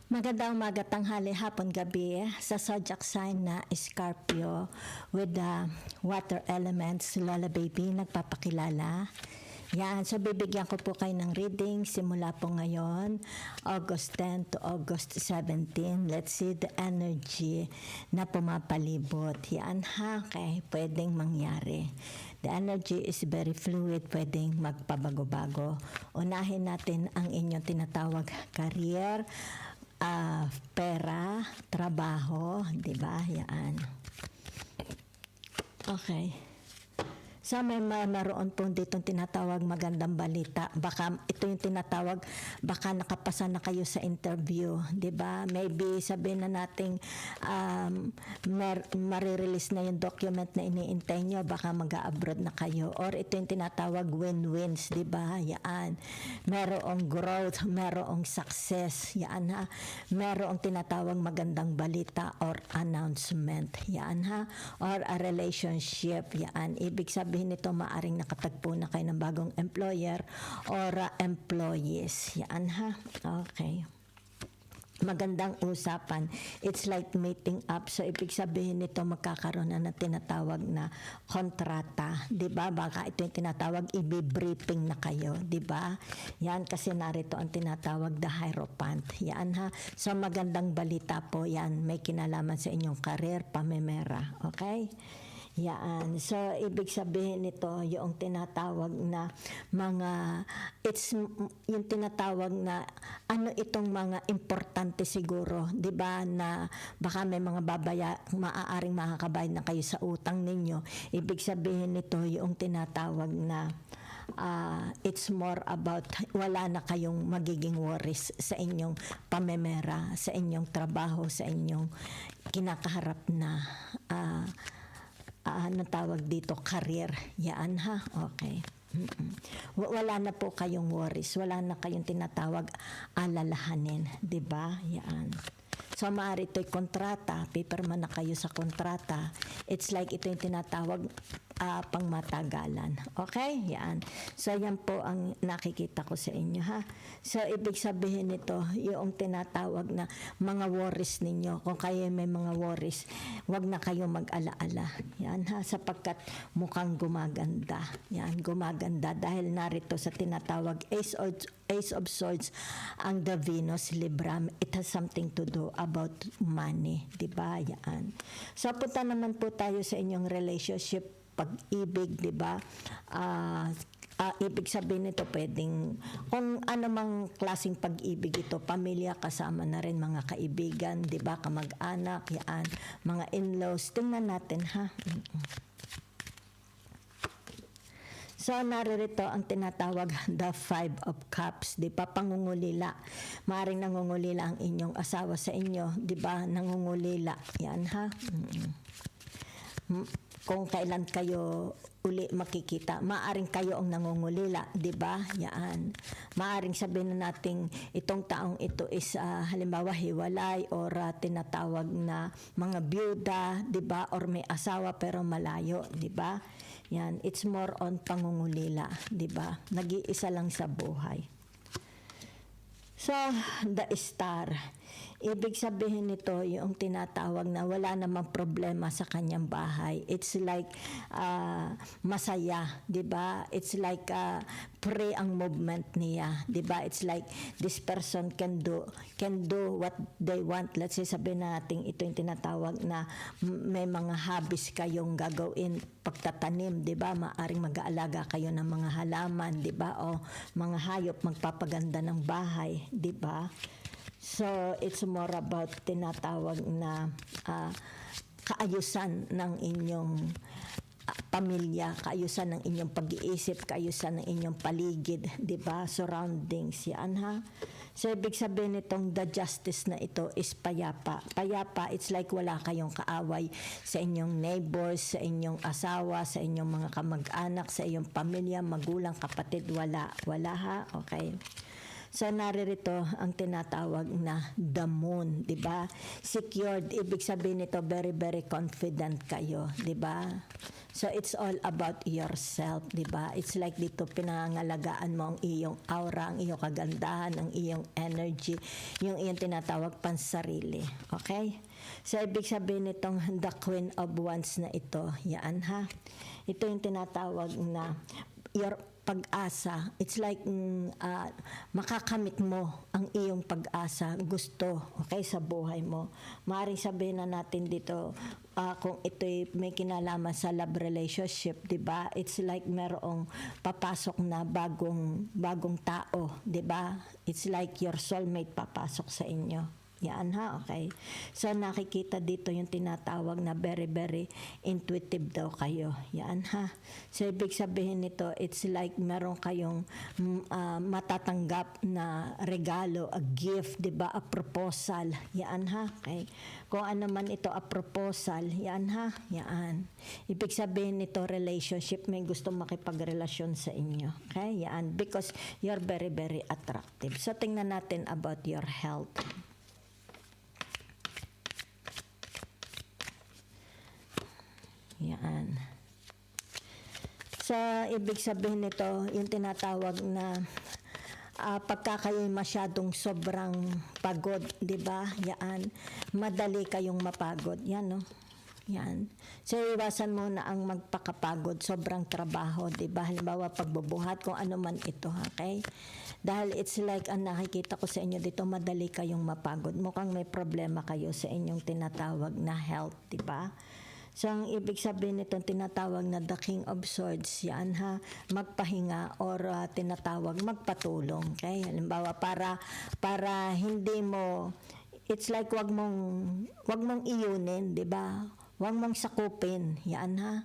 Magandang umaga, tanghali, hapon, gabi sa zodiac sign na Scorpio with the water elements. Lola Baby, nagpapakilala. Yan, so bibigyan ko po kayo ng reading simula po ngayon, August 10 to August 17. Let's see the energy na pumapalibot. Yan ha, okay, pwedeng mangyari. The energy is very fluid, pwedeng magpabago-bago. Unahin natin ang inyong tinatawag career, pera, trabaho, di ba? Yan. Okay. So may naroon po ditong tinatawag magandang balita. Baka ito yung tinatawag, baka nakapasa na kayo sa interview, di ba? Maybe sabihin na nating marirelease na yung document na iniintay nyo, baka mag-abroad na kayo. Or ito yung tinatawag win-wins, di ba? Yan. Merong growth, merong success. Yan ha. Merong tinatawag magandang balita or announcement. Yan ha. Or a relationship. Yan. Ibig sabihin nito maaring nakatagpo na kayo ng bagong employer or employees. Yan ha. Okay. Magandang usapan. It's like meeting up. So, ibig sabihin nito magkakaroon na ng tinatawag na kontrata. Diba? Baka ito yung tinatawag, i-briefing na kayo. Diba? Yan, kasi narito ang tinatawag the Hierophant. Yan ha. So, magandang balita po yan. May kinalaman sa inyong career, pamemera. Okay? Yan. So, ibig sabihin nito, yung tinatawag na mga, it's yung tinatawag na, ano itong mga importante siguro, di ba, na baka may mga maaaring makakabayad na kayo sa utang ninyo. Ibig sabihin nito, yung tinatawag na, it's more about wala na kayong magiging worries sa inyong pamemera, sa inyong trabaho, sa inyong kinakaharap na, anong tawag dito, career. Yan ha, okay. Wala na po kayong worries, wala na kayong tinatawag alalahanin, di ba? Yan. So, maaari ito'y kontrata, paperman na kayo sa kontrata. It's like ito yung tinatawag pangmatagalan. Okay? Yan. So, yan po ang nakikita ko sa inyo, ha? So, ibig sabihin nito, yung tinatawag na mga worries ninyo. Kung kayo may mga worries, wag na kayo mag-alaala. Yan, ha? Sapagkat mukhang gumaganda. Yan, gumaganda. Dahil narito sa tinatawag Ace of Swords, ang the Venus Libra. It has something to do about money. Diba? Yan. So, punta naman po tayo sa inyong relationship, pag-ibig, di ba? Ibig sabihin nito pwedeng, kung anumang klaseng pag-ibig ito, pamilya kasama na rin mga kaibigan, di ba? Kamag-anak, yan, mga in-laws. Tingnan natin, ha? So, naririto ang tinatawag the Five of Cups, di ba? Pangungulila. Maaaring nangungulila ang inyong asawa sa inyo, di ba? Nangungulila. Yan, ha? Kung kailan kayo uli makikita, maaring kayo ang nangungulila, di ba? Yan. Maaring sabihin na natin itong taong ito is halimbawa hiwalay or tinatawag na mga byuda, di ba? Or may asawa pero malayo, di ba? Yan, it's more on pangungulila, di ba? Nag-iisa lang sa buhay. So, the star. Ibig sabihin nito, yung tinatawag na wala namang problema sa kanyang bahay. It's like masaya, di ba? It's like free ang movement niya, di ba? It's like this person can do what they want. Let's say sabihin natin ito yung tinatawag na may mga hobbies kayong gagawin, pagtatanim, di ba? Maaring mag-aalaga kayo ng mga halaman, di ba? O mga hayop, magpapaganda ng bahay, di ba? So, it's more about tinatawag na kaayusan ng inyong pamilya, kaayusan ng inyong pag-iisip, kaayusan ng inyong paligid, di ba? Surroundings, yan ha? So, ibig sabihin nitong the justice na ito is payapa. Payapa, it's like wala kayong kaaway sa inyong neighbors, sa inyong asawa, sa inyong mga kamag-anak, sa iyong pamilya, magulang, kapatid, wala. Wala ha? Okay. So naririto ang tinatawag na the moon, di ba? Secured, ibig sabihin nito very very confident kayo, di ba? So it's all about yourself, di ba? It's like dito pinangalagaan mo ang iyong aura, ang iyong kagandahan, ang iyong energy, yung iyong tinatawag pansarili. Okay? So ibig sabihin nitong the Queen of Wands na ito, yan ha. Ito yung tinatawag na your pag-asa. It's like makakamit mo ang iyong pag-asa, gusto, okay, sa buhay mo. Maaaring sabihin na natin dito kung ito'y may kinalaman sa love relationship, di ba? It's like merong papasok na bagong tao, di ba? It's like your soulmate papasok sa inyo. Yan ha, okay. So nakikita dito yung tinatawag na very very intuitive daw kayo. Yan ha. So ibig sabihin nito, it's like meron kayong matatanggap na regalo, a gift, 'di ba? A proposal. Yan ha. Okay. Kung ano man ito a proposal, yan ha. Yan. Ibig sabihin nito relationship, may gusto makipagrelasyon sa inyo. Okay? Yan, because you're very very attractive. So tingnan natin about your health. Yan. So, ibig sabihin nito, yung tinatawag na pagka kayo masyadong sobrang pagod, di ba? Yan. Madali kayong mapagod. Yan, no? Yan. So, iwasan mo na ang magpakapagod, sobrang trabaho, di ba? Halimbawa, pagbubuhat, kung ano man ito, okay? Dahil it's like, ang nakikita ko sa inyo dito, madali kayong mapagod. Mukhang may problema kayo sa inyong tinatawag na health, di ba? So, ang ibig sabihin nitong tinatawag na the King of Swords, yan ha, magpahinga or tinatawag magpatulong. Okay? Halimbawa, para hindi mo, it's like wag mong iyunin, di ba? Wag mong sakupin, yan ha.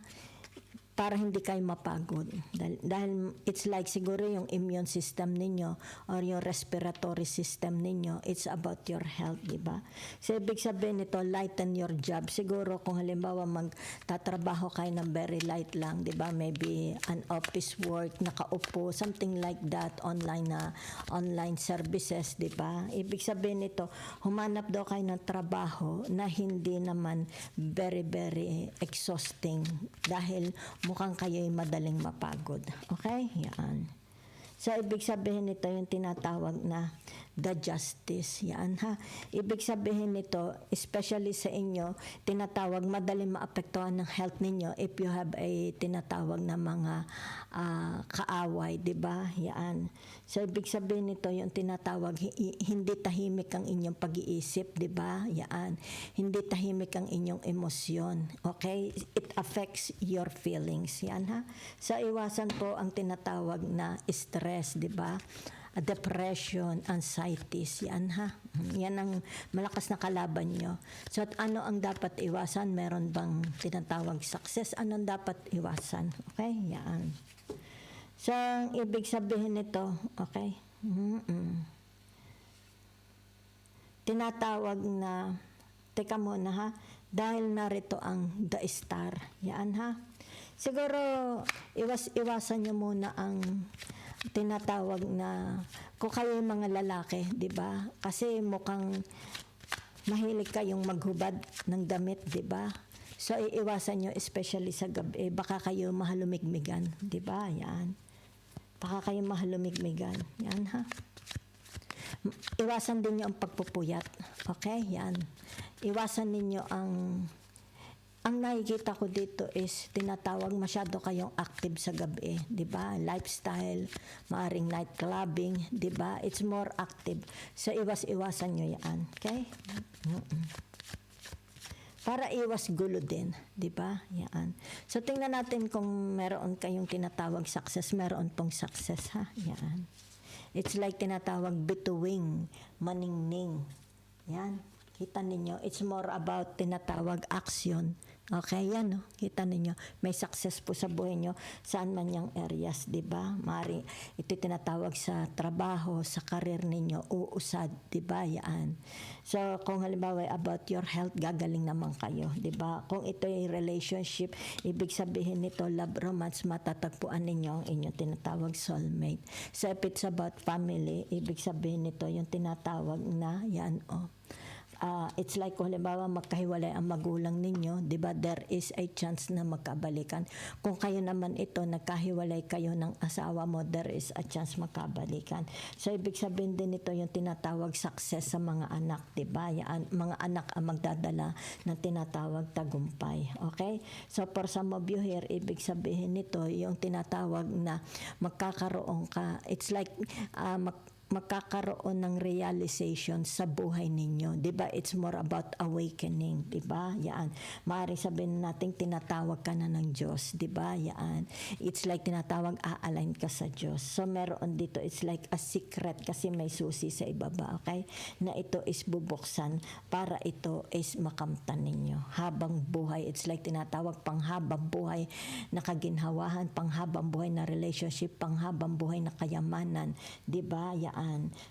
Para hindi kayo mapagod. Dahil it's like siguro yung immune system ninyo or yung respiratory system ninyo, it's about your health, di ba? So, ibig sabihin nito, lighten your job. Siguro kung halimbawa magtatrabaho kayo ng very light lang, di ba? Maybe an office work, nakaupo, something like that, online services, di ba? Ibig sabihin nito, humanap daw kayo ng trabaho na hindi naman very, very exhausting dahil mukhang kayo'y madaling mapagod. Okay? Yan. So, ibig sabihin nito yung tinatawag na the justice. Yan ha. Ibig sabihin nito, especially sa inyo, tinatawag madaling maapektuhan ng health ninyo if you have a tinatawag na mga kaaway, di ba? Yan. So, ibig sabihin nito yung tinatawag, hindi tahimik ang inyong pag-iisip, di ba? Yan. Hindi tahimik ang inyong emosyon. Okay? It affects your feelings. Yan ha. So, iwasan po ang tinatawag na stress, di ba? Depression, anxieties, yan ha. Yan ang malakas na kalaban nyo. So, at ano ang dapat iwasan? Meron bang tinatawag success? Anong dapat iwasan? Okay? Yan. So, ang ibig sabihin nito, okay? Tinatawag na, teka muna ha, dahil narito ang the star. Yan ha. Siguro, iwasan nyo muna ang tinatawag na kung kayo yung mga lalaki, di ba? Kasi mukhang mahilig kayong maghubad ng damit, di ba? So, iiwasan nyo, especially sa gabi, baka kayo mahalumigmigan, di ba? Yan. Baka kayo mahalumigmigan. Yan, ha? Iwasan din nyo ang pagpupuyat. Okay? Yan. Iwasan ninyo ang nakikita ko dito is tinatawag masyado kayong active sa gabi, 'di ba? Lifestyle, maaring night clubbing, 'di ba? It's more active. So iwasan niyo 'yan, okay? Para iwas gulo din, 'di ba? Yan. So tingnan natin kung meron kayong tinatawag success, meron pong success ha. Yan. It's like tinatawag bituing, maningning. Yan. Kita ninyo, it's more about tinatawag action. Okay, yan, no? Kita ninyo, may success po sa buhay nyo, saan man yung areas, di ba? Mari, ito tinatawag sa trabaho, sa karir ninyo, uusad, di ba? Yan. So, kung halimbawa about your health, gagaling naman kayo, di ba? Kung ito ay relationship, ibig sabihin nito, love, romance, matatagpuan ninyo ang inyong tinatawag soulmate. So, if it's about family, ibig sabihin nito, yung tinatawag na, yan, it's like kung halimbawa magkahiwalay ang magulang ninyo, di ba, there is a chance na magkabalikan. Kung kayo naman ito, nagkahiwalay kayo ng asawa mo, there is a chance magkabalikan. So, ibig sabihin din ito yung tinatawag success sa mga anak, di ba? Yan, mga anak ang magdadala ng tinatawag tagumpay. Okay? So, for some of you here, ibig sabihin nito yung tinatawag na magkakaroon ka, it's like magkakaroon ng realization sa buhay ninyo. Diba? It's more about awakening. Diba? Yan. Maaaring sabihin natin, tinatawag ka na ng Diyos. Diba? Yan. It's like tinatawag, a-align ka sa Diyos. So, meron dito, it's like a secret kasi may susi sa ibaba. Okay? Na ito is bubuksan para ito is makamtan ninyo. Habang buhay, it's like tinatawag panghabang buhay na kaginhawahan, panghabang buhay na relationship, panghabang buhay na kayamanan. Diba? Yan.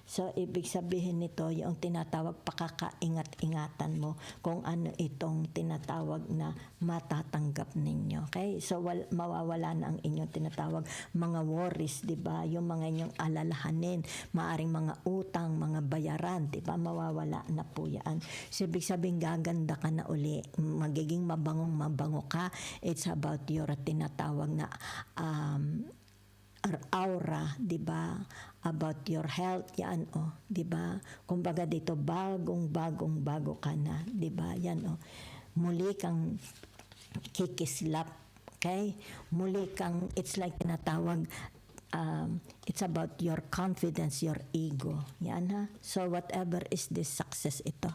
So, ibig sabihin nito, yung tinatawag pakakaingat-ingatan mo kung ano itong tinatawag na matatanggap ninyo. Okay? So, mawawala na ang inyong tinatawag mga worries, di ba? Yung mga inyong alalahanin, maaring mga utang, mga bayaran, di ba? Mawawala na po yan. So, ibig sabihin, gaganda ka na uli. Magiging mabango ka. It's about your tinatawag na aura, 'di ba? About your health, yan oh, 'di ba? Kumbaga dito bago ka na, 'di ba? Yan oh. Muli kang kikislap, okay? Muli kang, it's like tinatawag, it's about your confidence, your ego. Yan ha. So whatever is this success ito.